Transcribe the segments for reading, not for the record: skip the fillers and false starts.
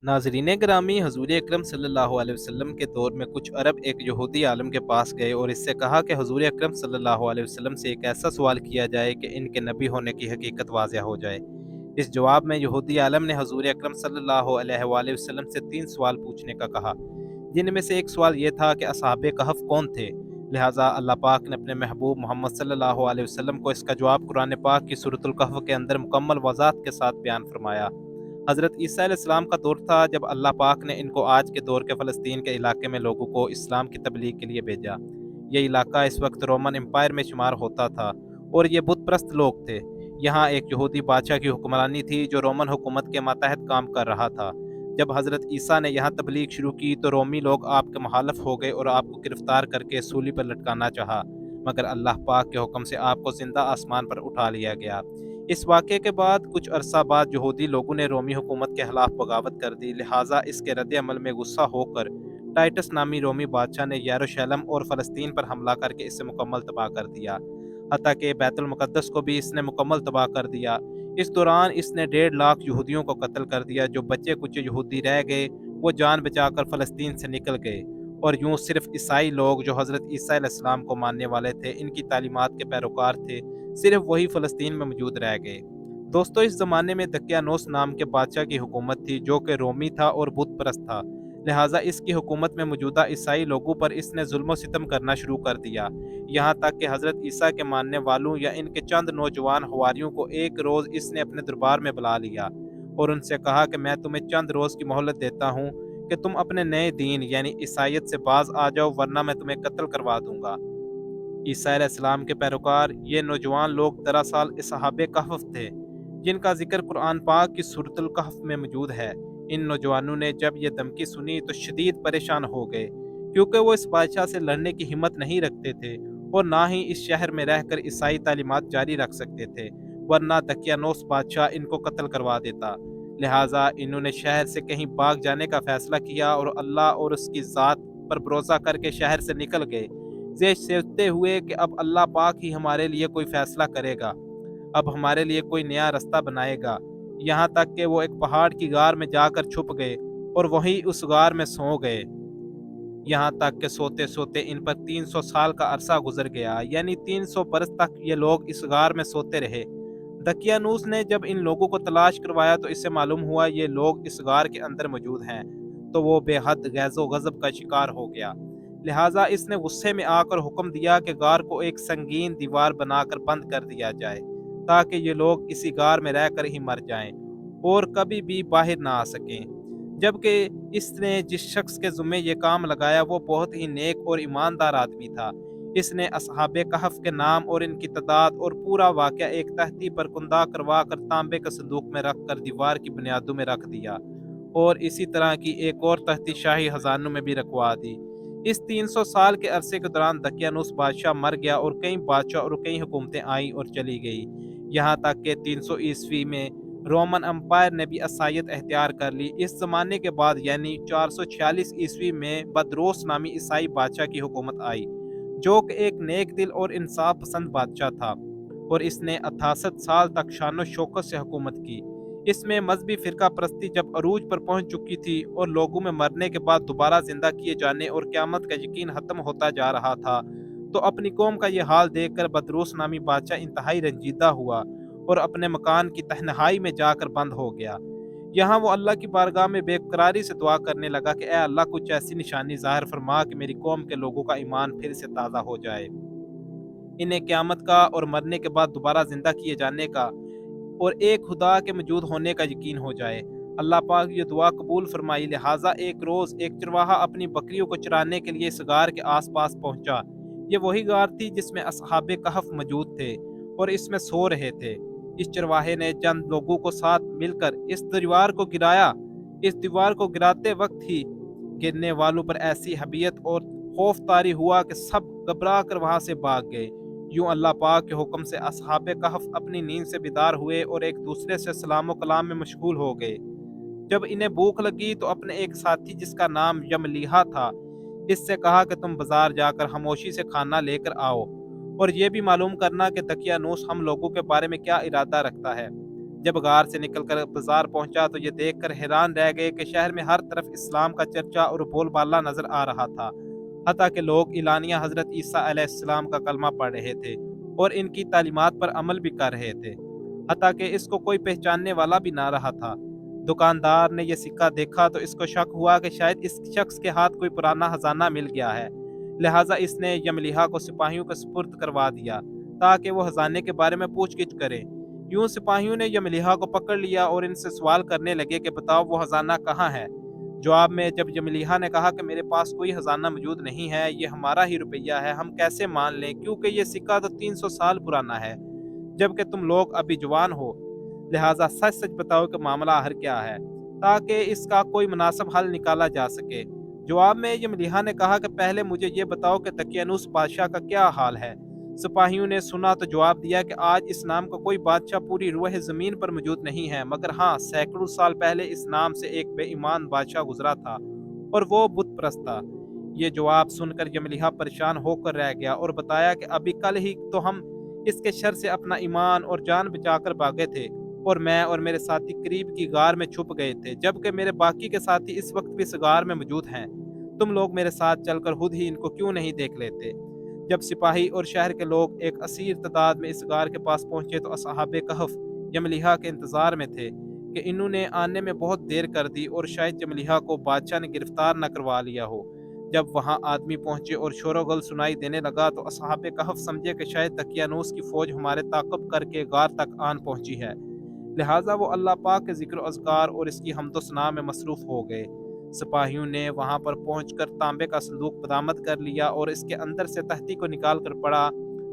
नाज़रीन ग्रामी, हजूर अकरम सल्लल्लाहु अलैहि वसल्लम के दौर में कुछ अरब एक यहूदी आलम के पास गए और इससे कहा कि हजूर अकरम सल्लल्लाहु अलैहि वसल्लम से एक ऐसा सवाल किया जाए कि इनके नबी होने की हकीकत वाज़ह हो जाए। इस जवाब में यहूदी आलम ने हजूर अकरम सल्लल्लाहु अलैहि वसल्लम से 3 सवाल पूछने का कहा, जिनमें से एक सवाल ये था कि असहाबे कहफ कौन थे। लिहाजा अल्लाह पाक ने अपने महबूब मोहम्मद सल्लल्लाहु अलैहि वसल्लम को इसका जवाब कुरान पाक की सूरतुल कहफ के अंदर मुकम्मल वज़ाहत के साथ बयान फरमाया। हज़रत ईसा अलैहिस्सलाम का दौर था जब अल्लाह पाक ने इनको आज के दौर के फ़लस्तीन के इलाके में लोगों को इस्लाम की तबलीग के लिए भेजा। ये इलाका इस वक्त रोमन एम्पायर में शुमार होता था और ये बुत परस्त लोग थे। यहाँ एक यहूदी बादशाह की हुक्मरानी थी जो रोमन हुकूमत के मातहत काम कर रहा था। जब हज़रत ईसा ने यहाँ तबलीग शुरू की तो रोमी लोग आपके मुखालफ हो गए और आपको गिरफ्तार करके सूली पर लटकाना चाहा, मगर अल्लाह पाक के हुक्म से आपको जिंदा आसमान पर उठा लिया गया। इस वाक़े के बाद कुछ अरसा बाद यहूदी लोगों ने रोमी हुकूमत के खिलाफ बगावत कर दी। लिहाजा इसके रद्द अमल में गुस्सा होकर टाइटस नामी रोमी बादशाह ने यरूशलेम और फ़लस्तीन पर हमला करके इसे मुकम्मल तबाह कर दिया। हत्ता कि बैतुल मुक़द्दस को भी इसने मुकम्मल तबाह कर दिया। इस दौरान इसने 1.5 लाख यहूदियों को कत्ल कर दिया। जो बच्चे कुछ यहूदी रह गए वो जान बचाकर फ़लस्तीन से निकल गए और यूँ सिर्फ ईसाई लोग जो हज़रत ईसा अलैहिस्सलाम को मानने वाले थे, इनकी तालीमात के पैरोकार थे, सिर्फ वही फ़लस्तीन में मौजूद रह गए। दोस्तों, इस ज़माने में दकियानोस नाम के बादशाह की हुकूमत थी जो कि रोमी था और बुत परस्त था। लिहाजा इसकी हुकूमत में मौजूदा ईसाई लोगों पर इसने जुल्म सितम करना शुरू कर दिया। यहाँ तक कि हज़रत ईसा के मानने वालों या इनके चंद नौजवान हवारियों को एक रोज़ इसने अपने दरबार में बुला लिया और उनसे कहा कि मैं तुम्हें चंद रोज़ की मोहलत देता हूँ कि तुम अपने नए दीन यानी ईसाइयत से बाज आ जाओ, वरना मैं तुम्हें कत्ल करवा दूंगा। ईसा अलैहिस्सलाम के पैरोकार ये नौजवान लोग दरअसल असहाबे कहफ थे, जिनका जिक्र कुरान पाक की सूरतुल कहफ में मौजूद है। इन नौजवानों ने जब ये धमकी सुनी तो शदीद परेशान हो गए, क्योंकि वो इस बादशाह से लड़ने की हिम्मत नहीं रखते थे और ना ही इस शहर में रहकर ईसाई तालीमात जारी रख सकते थे, वरना दकियानोस बादशाह इनको कत्ल करवा देता। लिहाजा इन्होंने शहर से कहीं भाग जाने का फैसला किया और अल्लाह और उसकी ज़ात पर भरोसा करके शहर से निकल गए, ये सोचते हुए कि अब अल्लाह पाक ही हमारे लिए कोई फैसला करेगा, अब हमारे लिए कोई नया रास्ता बनाएगा। यहाँ तक कि वो एक पहाड़ की गार में जाकर छुप गए और वहीं उस गार में सो गए। यहाँ तक कि सोते सोते इन पर 300 साल का अरसा गुजर गया, यानी 300 बरस तक ये लोग इस गार में सोते रहे। दकियानूस ने जब इन लोगों को तलाश करवाया तो इससे मालूम हुआ ये लोग इस गार के अंदर मौजूद हैं, तो वो बेहद गैज़ो गज़ब का शिकार हो गया। लिहाजा इसने गुस्से में आकर हुक्म दिया कि गार को एक संगीन दीवार बनाकर बंद कर दिया जाए, ताकि ये लोग इसी गार में रहकर ही मर जाएं और कभी भी बाहर ना आ सकें। जबकि इसने जिस शख्स के ज़ुम्मे ये काम लगाया वो बहुत ही नेक और ईमानदार आदमी था। इसने असहाबे कहफ के नाम और इनकी तादाद और पूरा वाक़या एक तहती पर कुंदा करवा कर तांबे के संदूक में रख कर दीवार की बुनियादों में रख दिया और इसी तरह की एक और तहती शाही खजानों में भी रखवा दी। इस 300 साल के अरसे के दौरान दकियानूस बादशाह मर गया और कई बादशाह और कई हुकूमतें आईं और चली गई। यहाँ तक कि 300 ईस्वी में रोमन अम्पायर ने भी असायत अख्तियार कर ली। इस ज़माने के बाद यानी 446 ईस्वी में बदरोस नामी ईसाई बादशाह की हुकूमत आई, जो कि एक नेक दिल और इंसाफ पसंद बादशाह था और इसने 68 साल तक शानो शौकत से हुकूमत की। इसमें मजहबी फ़िरका परस्ती जब अरूज पर पहुंच चुकी थी और लोगों में मरने के बाद दोबारा जिंदा किए जाने और क़यामत का यकीन ख़त्म होता जा रहा था, तो अपनी कौम का ये हाल देखकर बदरूस नामी बादशाह इंतहाई रंजीदा हुआ और अपने मकान की तन्हाई में जाकर बंद हो गया। यहाँ वो अल्लाह की बारगाह में बेकरारी से दुआ करने लगा कि ए अल्लाह, कुछ ऐसी निशानी ज़ाहिर फरमा कि मेरी कौम के लोगों का ईमान फिर से ताज़ा हो जाए, इन्हें क़यामत का और मरने के बाद दोबारा ज़िंदा किए जाने का और एक खुदा के मौजूद होने का यकीन हो जाए। अल्लाह पाक ये दुआ कबूल फरमाई। लिहाजा एक रोज़ एक चरवाहा अपनी बकरियों को चराने के लिए इस गार के आसपास पहुंचा। ये वही गार थी जिसमें असहाबे कहफ मौजूद थे और इसमें सो रहे थे। इस चरवाहे ने चंद लोगों को साथ मिलकर इस दीवार को गिराया। इस दीवार को गिराते वक्त ही गिरने वालों पर ऐसी हबीयत और खौफ तारी हुआ कि सब घबरा कर वहां से भाग गए। यूं अल्लाह पाक के हुक्म से असहाबे कहफ अपनी नींद से बेदार हुए और एक दूसरे से सलाम कलाम में मशगूल हो गए। जब इन्हें भूख लगी तो अपने एक साथी जिसका नाम यमलीहा था, इससे कहा कि तुम बाजार जाकर खामोशी से खाना लेकर आओ और ये भी मालूम करना कि दकियानूस हम लोगों के बारे में क्या इरादा रखता है। جب غار سے نکل کر بازار پہنچا تو یہ دیکھ کر حیران رہ گئے کہ شہر میں ہر طرف اسلام کا چرچا اور بول بالا نظر آ رہا تھا، حتیٰ کہ لوگ اعلانیہ حضرت عیسیٰ علیہ السلام کا کلمہ پڑھ رہے تھے اور ان کی تعلیمات پر عمل بھی کر رہے تھے، حتیٰ کہ اس کو کوئی پہچاننے والا بھی نہ رہا تھا۔ دکاندار نے یہ سکہ دیکھا تو اس کو شک ہوا کہ شاید اس شخص کے ہاتھ کوئی پرانا خزانہ مل گیا ہے، لہٰذا اس نے یملیحا کو سپاہیوں کے سپرد کروا دیا تاکہ وہ خزانے کے بارے میں پوچھ گچھ کریں۔ یوں سپاہیوں نے یملیحا کو پکڑ لیا اور ان سے سوال کرنے لگے کہ بتاؤ وہ خزانہ کہاں ہے۔ جواب میں جب یملیحا نے کہا کہ میرے پاس کوئی خزانہ موجود نہیں ہے، یہ ہمارا ہی روپیہ ہے، ہم کیسے مان لیں کیونکہ یہ سکہ تو 300 سال پرانا ہے، جبکہ تم لوگ ابھی جوان ہو، لہٰذا سچ سچ بتاؤ کہ معاملہ آخر کیا ہے تاکہ اس کا کوئی مناسب حل نکالا جا سکے۔ جواب میں یملیحا نے کہا کہ پہلے مجھے یہ بتاؤ کہ دقیانوس بادشاہ کا کیا حال ہے۔ سپاہیوں نے سنا تو جواب دیا کہ آج اس نام کا کوئی بادشاہ پوری روح زمین پر موجود نہیں ہے، مگر ہاں سینکڑوں سال پہلے اس نام سے ایک بے ایمان بادشاہ گزرا تھا اور وہ بت پرست تھا۔ یہ جواب سن کر یملیحا پریشان ہو کر رہ گیا اور بتایا کہ ابھی کل ہی تو ہم اس کے شر سے اپنا ایمان اور جان بچا کر بھاگے تھے اور میں اور میرے ساتھی قریب کی غار میں چھپ گئے تھے، جبکہ میرے باقی کے ساتھی اس وقت بھی اس غار میں موجود ہیں۔ تم لوگ میرے ساتھ چل کر خود ہی ان کو کیوں نہیں دیکھ لیتے؟ جب سپاہی اور شہر کے لوگ ایک اسیر تعداد میں اس غار کے پاس پہنچے تو اصحاب کہف یملیحا کے انتظار میں تھے کہ انہوں نے آنے میں بہت دیر کر دی اور شاید یملیحا کو بادشاہ نے گرفتار نہ کروا لیا ہو۔ جب وہاں آدمی پہنچے اور شور و غل سنائی دینے لگا تو اصحاب کہف سمجھے کہ شاید دقیانوس کی فوج ہمارے تعاقب کر کے غار تک آن پہنچی ہے، لہٰذا وہ اللہ پاک کے ذکر و اذکار اور اس کی حمد و ثنا میں مصروف ہو گئے۔ سپاہیوں نے وہاں پر پہنچ کر تانبے کا صندوق برآمد کر لیا اور اس کے اندر سے تہتی کو نکال کر پڑا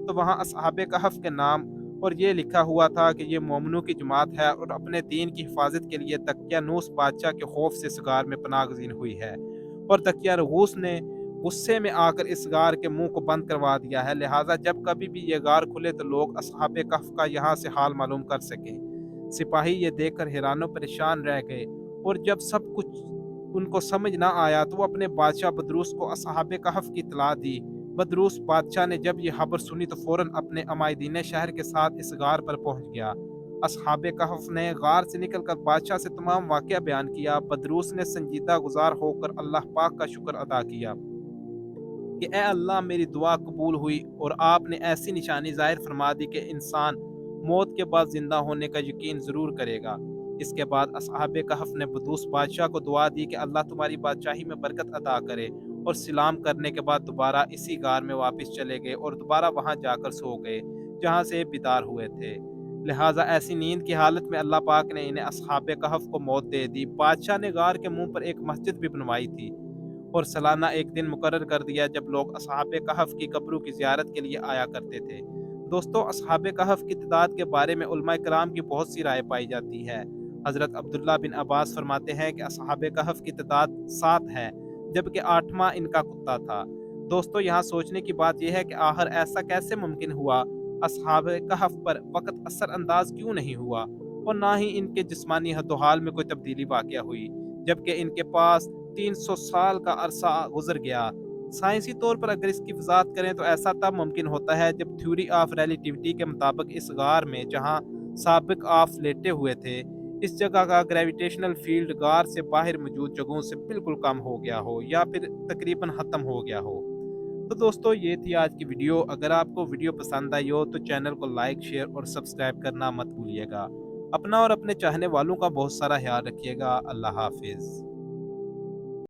تو وہاں اصحاب کہف کے نام اور یہ لکھا ہوا تھا کہ یہ مومنوں کی جماعت ہے اور اپنے دین کی حفاظت کے لیے دقیانوس بادشاہ کے خوف سے اس غار میں پناہ گزین ہوئی ہے، اور دقیانوس نے غصے میں آ کر اس غار کے منہ کو بند کروا دیا ہے، لہٰذا جب کبھی بھی یہ غار کھلے تو لوگ اصحاب کہف کا یہاں سے حال معلوم کر سکیں۔ سپاہی یہ دیکھ کر حیران و پریشان رہ گئے اور جب سب کچھ ان کو سمجھ نہ آیا تو وہ اپنے بادشاہ بدروس کو اصحاب کہف کی اطلاع دی۔ بدروس بادشاہ نے جب یہ خبر سنی تو فوراً اپنے عمائدین شہر کے ساتھ اس غار پر پہنچ گیا۔ اصحاب کہف نے غار سے نکل کر بادشاہ سے تمام واقعہ بیان کیا۔ بدروس نے سنجیدہ گزار ہو کر اللہ پاک کا شکر ادا کیا کہ اے اللہ میری دعا قبول ہوئی اور آپ نے ایسی نشانی ظاہر فرما دی کہ انسان موت کے بعد زندہ ہونے کا یقین ضرور کرے گا۔ اس کے بعد اصحاب کہف نے بدوس بادشاہ کو دعا دی کہ اللہ تمہاری بادشاہی میں برکت عطا کرے، اور سلام کرنے کے بعد دوبارہ اسی غار میں واپس چلے گئے اور دوبارہ وہاں جا کر سو گئے جہاں سے بیدار ہوئے تھے۔ لہٰذا ایسی نیند کی حالت میں اللہ پاک نے انہیں اصحاب کہف کو موت دے دی۔ بادشاہ نے غار کے منہ پر ایک مسجد بھی بنوائی تھی اور سالانہ ایک دن مقرر کر دیا جب لوگ اصحاب کہف کی قبروں کی زیارت کے لیے آیا کرتے تھے۔ دوستو، اصحاب کہف کی تعداد کے بارے میں علماء کرام کی بہت سی رائے پائی جاتی ہے۔ حضرت عبداللہ بن عباس فرماتے ہیں کہ اصحاب کہف کی تعداد 7 ہے، جبکہ 8واں ان کا کتا تھا۔ دوستو، یہاں سوچنے کی بات یہ ہے کہ آخر ایسا کیسے ممکن ہوا؟ اصحاب کہف پر وقت اثر انداز کیوں نہیں ہوا اور نہ ہی ان کے جسمانی حد و حال میں کوئی تبدیلی واقع ہوئی، جبکہ ان کے پاس 300 سال کا عرصہ گزر گیا؟ سائنسی طور پر اگر اس کی وضاحت کریں تو ایسا تب ممکن ہوتا ہے جب تھیوری آف ریلیٹیوٹی کے مطابق اس غار میں جہاں سابق آف لیٹے ہوئے تھے، اس جگہ کا گریویٹیشنل فیلڈ غار سے باہر موجود جگہوں سے بالکل کم ہو گیا ہو یا پھر تقریباً ختم ہو گیا ہو۔ تو دوستو، یہ تھی آج کی ویڈیو۔ اگر آپ کو ویڈیو پسند آئی ہو تو چینل کو لائک، شیئر اور سبسکرائب کرنا مت بھولیے گا۔ اپنا اور اپنے چاہنے والوں کا بہت سارا خیال رکھیے گا۔ اللہ حافظ۔